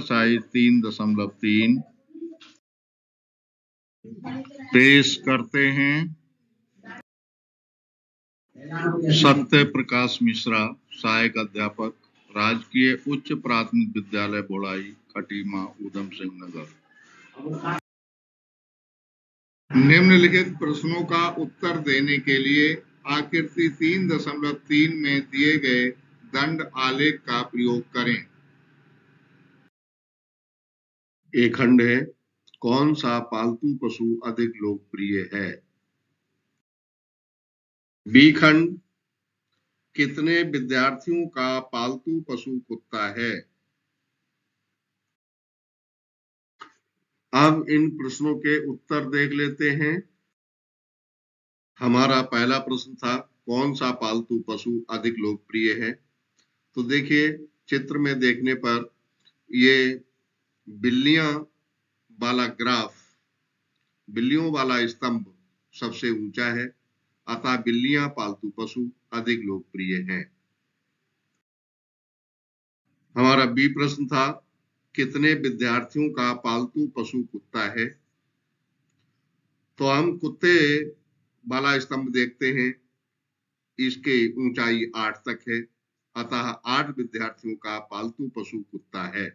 Size 3.3 पेश करते हैं सत्य प्रकाश मिश्रा, सहायक अध्यापक, राजकीय उच्च प्राथमिक विद्यालय बोड़ाई, खटीमा, ऊधम सिंह नगर। निम्नलिखित प्रश्नों का उत्तर देने के लिए आकृति 3.3 में दिए गए दंड आलेख का प्रयोग करें। एक खंड है, कौन सा पालतू पशु अधिक लोकप्रिय है। बी खंड, कितने विद्यार्थियों का पालतू पशु कुत्ता है। अब इन प्रश्नों के उत्तर देख लेते हैं। हमारा पहला प्रश्न था, कौन सा पालतू पशु अधिक लोकप्रिय है। तो देखिए, चित्र में देखने पर ये बिल्लियां वाला ग्राफ, बिल्लियों वाला स्तंभ सबसे ऊंचा है, अतः बिल्लियां पालतू पशु अधिक लोकप्रिय हैं। हमारा बी प्रश्न था, कितने विद्यार्थियों का पालतू पशु कुत्ता है। तो हम कुत्ते वाला स्तंभ देखते हैं, इसकी ऊंचाई 8 तक है, अतः 8 विद्यार्थियों का पालतू पशु कुत्ता है।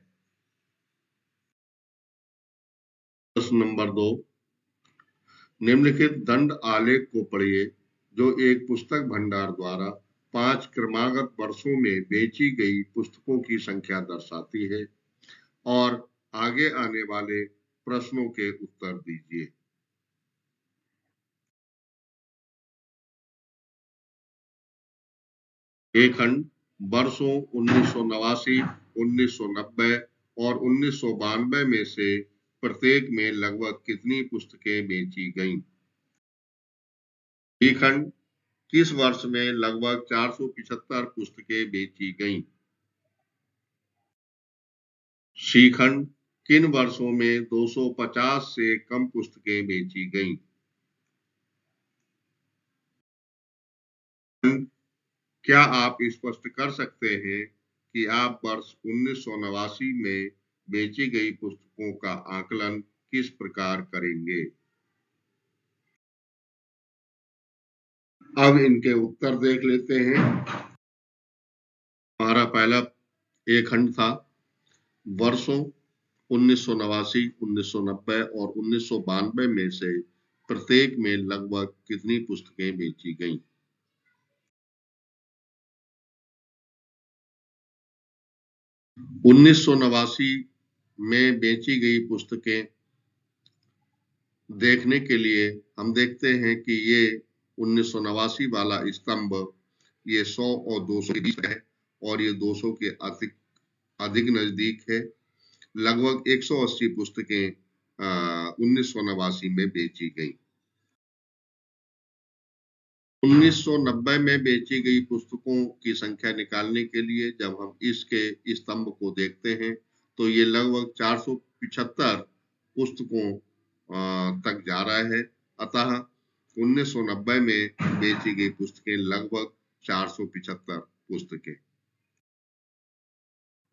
प्रश्न नंबर 2, निम्नलिखित दंड आलेख को पढ़िए जो एक पुस्तक भंडार द्वारा 5 क्रमागत वर्षों में बेची गई पुस्तकों की संख्या दर्शाती है और आगे आने वाले प्रश्नों के उत्तर दीजिए। एक खंड, वर्षों 1989, 1990 और 1992 में से प्रत्येक में लगभग कितनी पुस्तकें बेची गईं। बी खंड, किस वर्ष में लगभग 475 पुस्तकें बेची गईं। सी खंड, किन वर्षों में 250 से कम पुस्तकें बेची गईं। क्या आप स्पष्ट कर सकते हैं कि आप वर्ष 1989 में बेची गई पुस्तकों का आकलन किस प्रकार करेंगे। अब इनके उत्तर देख लेते हैं। हमारा पहला एक खंड था, वर्षों 1989, 1990 और 1992 में से प्रत्येक में लगभग कितनी पुस्तकें बेची गईं। उन्नीस सौ 89 में बेची गई पुस्तकें देखने के लिए हम देखते हैं कि ये 1989 वाला स्तंभ ये 100 और 200 के बीच है और ये 200 के अधिक नजदीक है। लगभग 180 पुस्तकें 1989 में बेची गई। 1990 में बेची गई पुस्तकों की संख्या निकालने के लिए जब हम इसके स्तंभ को देखते हैं तो ये लगभग 475 पुस्तकों तक जा रहा है, अतः 1990 में बेची गई पुस्तकें लगभग 475 पुस्तकें।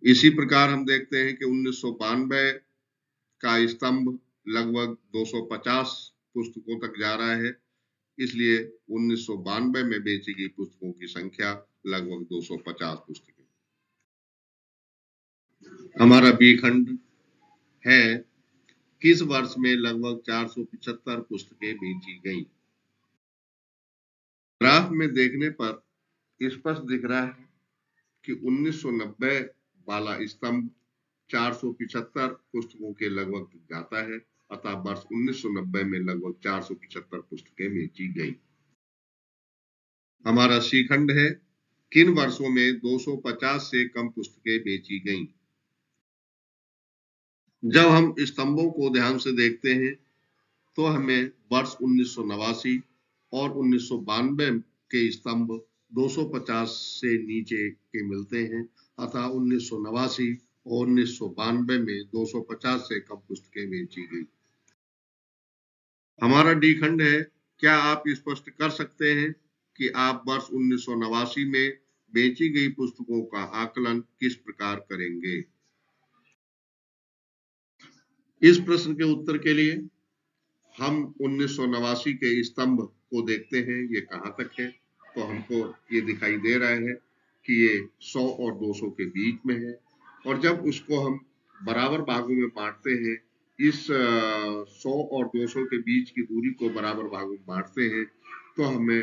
इसी प्रकार हम देखते हैं कि 1992 का स्तंभ लगभग 250 पुस्तकों तक जा रहा है, इसलिए 1992 में बेची गई पुस्तकों की संख्या लगभग 250 पुस्तकें। हमारा बी खंड है, किस वर्ष में लगभग 475 पुस्तकें बेची गईं। ग्राफ में देखने पर स्पष्ट दिख रहा है कि 1990 वाला स्तंभ 475 पुस्तकों के लगभग जाता है, अतः वर्ष 1990 में लगभग 475 पुस्तकें बेची गई। हमारा सी खंड है, किन वर्षों में 250 से कम पुस्तकें बेची गईं। जब हम स्तंभों को ध्यान से देखते हैं तो हमें वर्ष 1989 और 1992 के स्तंभ 250 से नीचे के मिलते हैं, अतः 1989 और 1992 में 250 से कम पुस्तकें बेची गई। हमारा डी खंड है, क्या आप स्पष्ट कर सकते हैं कि आप वर्ष 1989 में बेची गई पुस्तकों का आकलन किस प्रकार करेंगे। इस प्रश्न के उत्तर के लिए हम 1989 के स्तंभ को देखते हैं, ये कहाँ तक है। तो हमको ये दिखाई दे रहा है कि ये 100 और 200 के बीच में है, और जब उसको हम बराबर भागों में बांटते हैं, इस 100 और 200 के बीच की दूरी को बराबर भागों में बांटते हैं, तो हमें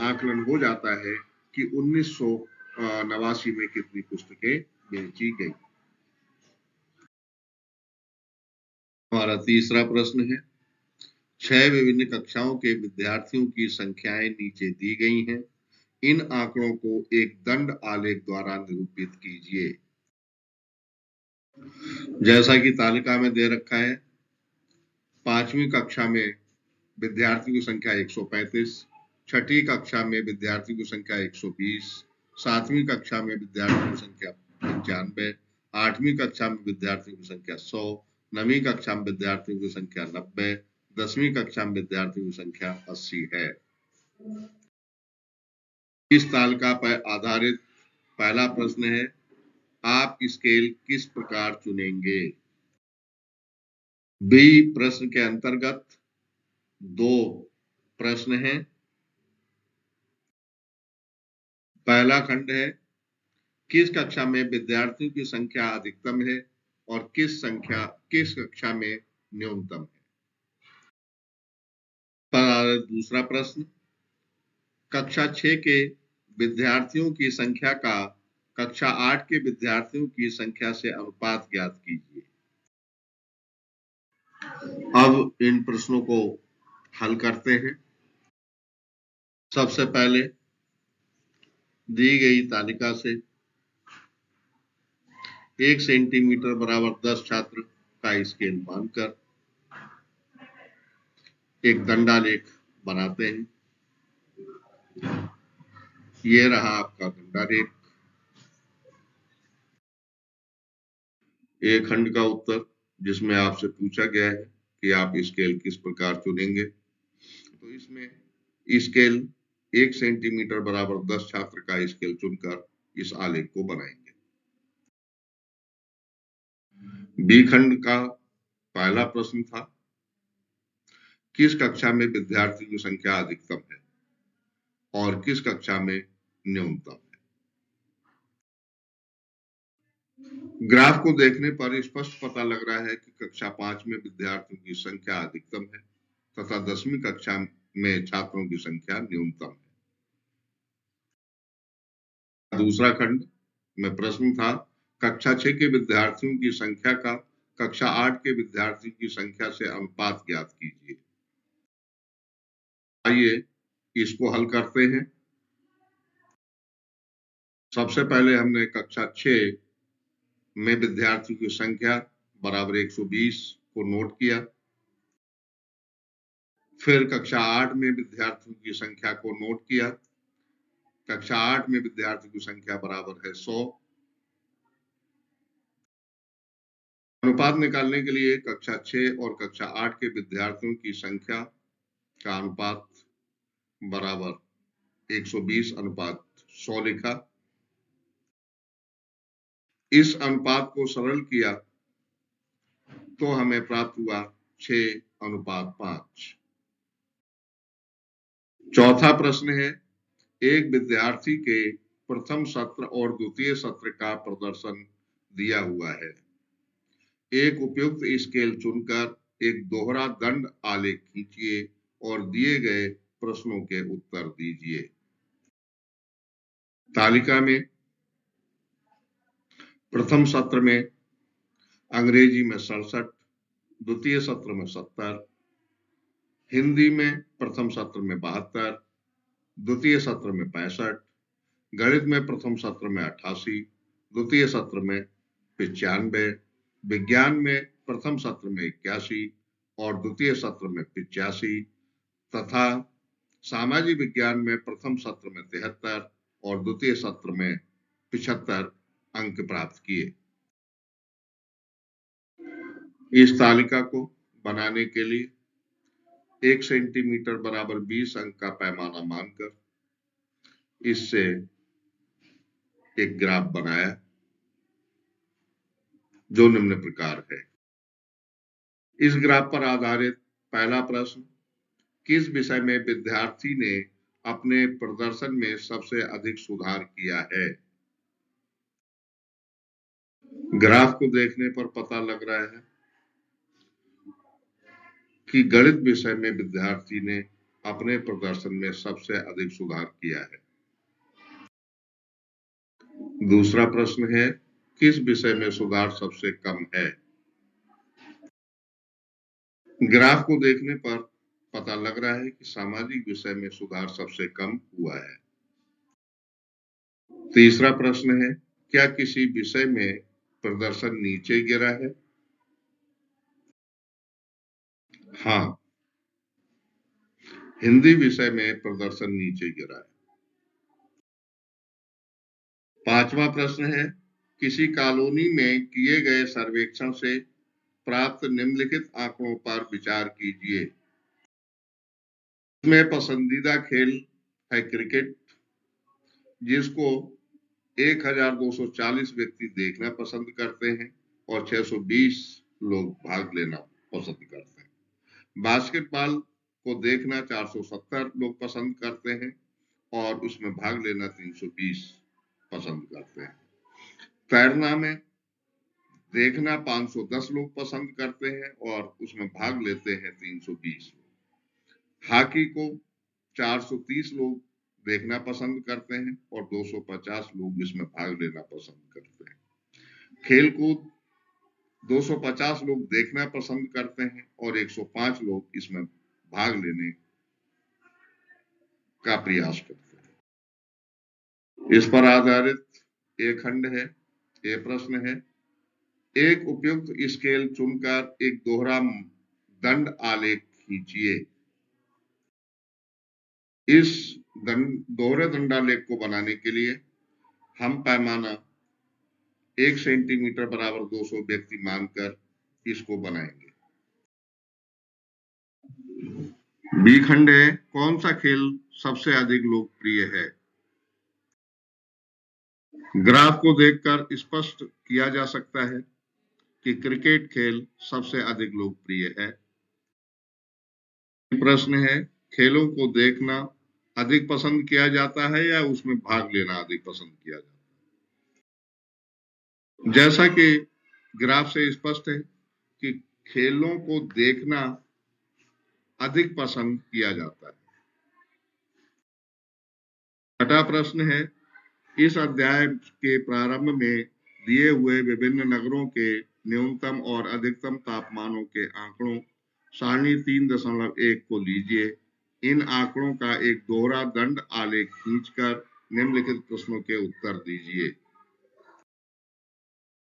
आकलन हो जाता है कि 1989 में कितनी पुस्तकें बेची गई। हमारा तीसरा प्रश्न है, 6 विभिन्न कक्षाओं के विद्यार्थियों की संख्याएं नीचे दी गई हैं। इन आंकड़ों को एक दंड आलेख द्वारा निरूपित कीजिए। जैसा कि तालिका में दे रखा है, 5वीं कक्षा में विद्यार्थियों की संख्या 135, छठी कक्षा में विद्यार्थियों की संख्या 120, 7वीं कक्षा में विद्यार्थियों की संख्या 95, 8वीं कक्षा में विद्यार्थियों की संख्या 100, 9वीं कक्षा में विद्यार्थियों की संख्या 90, 10वीं कक्षा में विद्यार्थियों की संख्या 80 है। इस तालिका पर आधारित पहला प्रश्न है, आप स्केल किस प्रकार चुनेंगे। बी प्रश्न के अंतर्गत 2 प्रश्न हैं। पहला खंड है, किस कक्षा में विद्यार्थियों की संख्या अधिकतम है और किस कक्षा में न्यूनतम है। पर दूसरा प्रश्न, कक्षा 6 के विद्यार्थियों की संख्या का कक्षा 8 के विद्यार्थियों की संख्या से अनुपात ज्ञात कीजिए। अब इन प्रश्नों को हल करते हैं। सबसे पहले दी गई तालिका से 1 सेंटीमीटर बराबर 10 छात्र का स्केल मानकर एक दंडालेख बनाते हैं। ये रहा आपका दंडालेख। एक खंड का उत्तर, जिसमें आपसे पूछा गया है कि आप स्केल किस प्रकार चुनेंगे। तो इसमें स्केल 1 सेंटीमीटर बराबर 10 छात्र का स्केल चुनकर इस आलेख को बनाएंगे। बी खंड का पहला प्रश्न था, किस कक्षा में विद्यार्थियों की संख्या अधिकतम है और किस कक्षा में न्यूनतम है। ग्राफ को देखने पर स्पष्ट पता लग रहा है कि कक्षा 5 में विद्यार्थियों की संख्या अधिकतम है तथा 10वीं कक्षा में छात्रों की संख्या न्यूनतम है। दूसरा खंड में प्रश्न था, कक्षा 6 के विद्यार्थियों की संख्या का कक्षा 8 के विद्यार्थियों की संख्या से अनुपात ज्ञात कीजिए। आइए इसको हल करते हैं। सबसे पहले हमने कक्षा 6 में विद्यार्थियों की संख्या बराबर 120 को नोट किया। फिर कक्षा 8 में विद्यार्थियों की संख्या को नोट किया। कक्षा 8 में विद्यार्थियों की संख्या बराबर है 100। अनुपात निकालने के लिए कक्षा 6 और कक्षा 8 के विद्यार्थियों की संख्या का अनुपात बराबर 120 अनुपात 100 लिखा। इस अनुपात को सरल किया तो हमें प्राप्त हुआ 6:5। चौथा प्रश्न है, एक विद्यार्थी के प्रथम सत्र और द्वितीय सत्र का प्रदर्शन दिया हुआ है। एक उपयुक्त स्केल चुनकर एक दोहरा दंड आलेख खींचिए और दिए गए प्रश्नों के उत्तर दीजिए। तालिका में प्रथम सत्र में अंग्रेजी में 67, द्वितीय सत्र में 70, हिंदी में प्रथम सत्र में 72, द्वितीय सत्र में 65, गणित में प्रथम सत्र में 88, द्वितीय सत्र में 95, विज्ञान में प्रथम सत्र में 81 और द्वितीय सत्र में 85 तथा सामाजिक विज्ञान में प्रथम सत्र में 73 और द्वितीय सत्र में 75 अंक प्राप्त किए। इस तालिका को बनाने के लिए 1 सेंटीमीटर बराबर 20 अंक का पैमाना मानकर इससे एक ग्राफ बनाया जो निम्न प्रकार है। इस ग्राफ पर आधारित पहला प्रश्न, किस विषय में विद्यार्थी ने अपने प्रदर्शन में सबसे अधिक सुधार किया है? ग्राफ को देखने पर पता लग रहा है कि गणित विषय में विद्यार्थी ने अपने प्रदर्शन में सबसे अधिक सुधार किया है। दूसरा प्रश्न है, किस विषय में सुधार सबसे कम है? ग्राफ को देखने पर पता लग रहा है कि सामाजिक विषय में सुधार सबसे कम हुआ है। तीसरा प्रश्न है, क्या किसी विषय में प्रदर्शन नीचे गिरा है? हाँ, हिंदी विषय में प्रदर्शन नीचे गिरा है। पांचवा प्रश्न है, किसी कॉलोनी में किए गए सर्वेक्षण से प्राप्त निम्नलिखित आंकड़ों पर विचार कीजिए। इसमें पसंदीदा खेल है क्रिकेट, जिसको 1240 व्यक्ति देखना पसंद करते हैं और 620 लोग भाग लेना पसंद करते हैं। बास्केटबॉल को देखना 470 लोग पसंद करते हैं और उसमें भाग लेना 320 पसंद करते हैं। तैरना में देखना 510 लोग पसंद करते हैं और उसमें भाग लेते हैं 320 लोग। हॉकी को 430 लोग देखना पसंद करते हैं और 250 लोग इसमें भाग लेना पसंद करते हैं। खेलकूद 250 लोग देखना पसंद करते हैं और 105 लोग इसमें भाग लेने का प्रयास करते हैं। इस पर आधारित एक खंड है, ये प्रश्न है, एक उपयुक्त स्केल चुनकर एक दोहरा दंड आलेख खींचिए। इस दोहरे दंडालेख को बनाने के लिए हम पैमाना 1 सेंटीमीटर बराबर 200 व्यक्ति मानकर इसको बनाएंगे। बी खंड है, कौन सा खेल सबसे अधिक लोकप्रिय है? ग्राफ को देखकर स्पष्ट किया जा सकता है कि क्रिकेट खेल सबसे अधिक लोकप्रिय है। प्रश्न है, खेलों को देखना अधिक पसंद किया जाता है या उसमें भाग लेना अधिक पसंद किया जाता है? जैसा कि ग्राफ से स्पष्ट है कि खेलों को देखना अधिक पसंद किया जाता है। छठा प्रश्न है, इस अध्याय के प्रारंभ में दिए हुए विभिन्न नगरों के न्यूनतम और अधिकतम तापमानों के आंकड़ों सारणी 3.1 को लीजिए। इन आंकड़ों का एक दोहरा दंड आलेख खींचकर निम्नलिखित प्रश्नों के उत्तर दीजिए।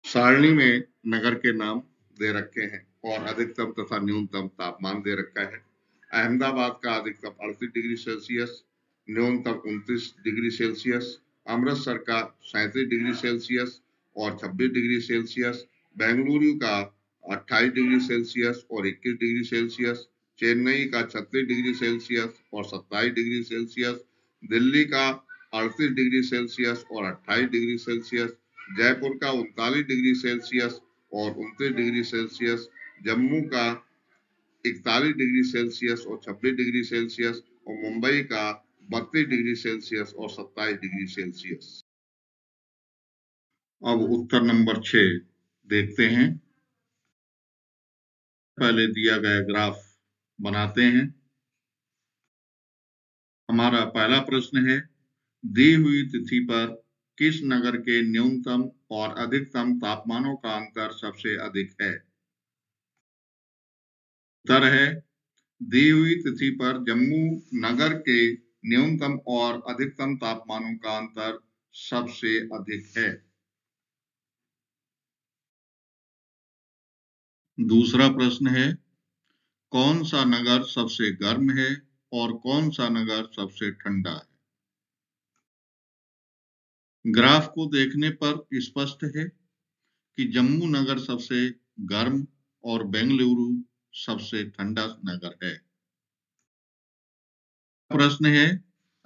सारणी में नगर के नाम दे रखे हैं और अधिकतम तथा न्यूनतम तापमान दे रखा है। अहमदाबाद का अधिकतम 38 डिग्री सेल्सियस, न्यूनतम 29 डिग्री सेल्सियस, अमृतसर का 37 डिग्री सेल्सियस और 26 डिग्री सेल्सियस, बेंगलुरु का 28 डिग्री सेल्सियस और 21 डिग्री सेल्सियस, चेन्नई का 36 डिग्री सेल्सियस और 27 डिग्री सेल्सियस, दिल्ली का 38 डिग्री सेल्सियस और 28 डिग्री सेल्सियस, जयपुर का 39 डिग्री सेल्सियस और 29 डिग्री सेल्सियस, जम्मू का 41 डिग्री सेल्सियस और 26 डिग्री सेल्सियस और मुंबई का 32 डिग्री सेल्सियस और 27 डिग्री सेल्सियस। अब उत्तर नंबर 6 देखते हैं। पहले दिया गया ग्राफ बनाते हैं। हमारा पहला प्रश्न है, दी हुई तिथि पर किस नगर के न्यूनतम और अधिकतम तापमानों का अंतर सबसे अधिक है? उत्तर है, दी हुई तिथि पर जम्मू नगर के न्यूनतम और अधिकतम तापमानों का अंतर सबसे अधिक है। दूसरा प्रश्न है, कौन सा नगर सबसे गर्म है और कौन सा नगर सबसे ठंडा है? ग्राफ को देखने पर स्पष्ट है कि जम्मू नगर सबसे गर्म और बेंगलुरु सबसे ठंडा नगर है। प्रश्न है,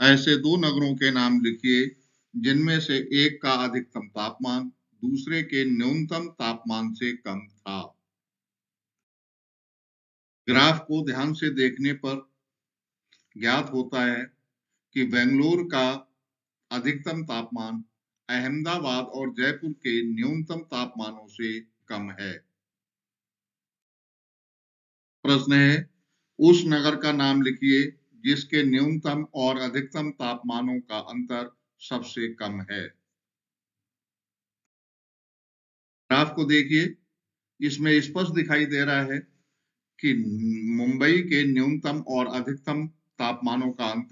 ऐसे दो नगरों के नाम लिखिए जिनमें से एक का अधिकतम तापमान दूसरे के न्यूनतम तापमान से कम था। ग्राफ को ध्यान से देखने पर ज्ञात होता है कि बेंगलोर का अधिकतम तापमान अहमदाबाद और जयपुर के न्यूनतम तापमानों से कम है। प्रश्न है, उस नगर का नाम लिखिए जिसके न्यूनतम और अधिकतम तापमानों का अंतर सबसे कम है। ग्राफ को देखिए, इसमें स्पष्ट दिखाई दे रहा है कि मुंबई के न्यूनतम और अधिकतम तापमानों का अंतर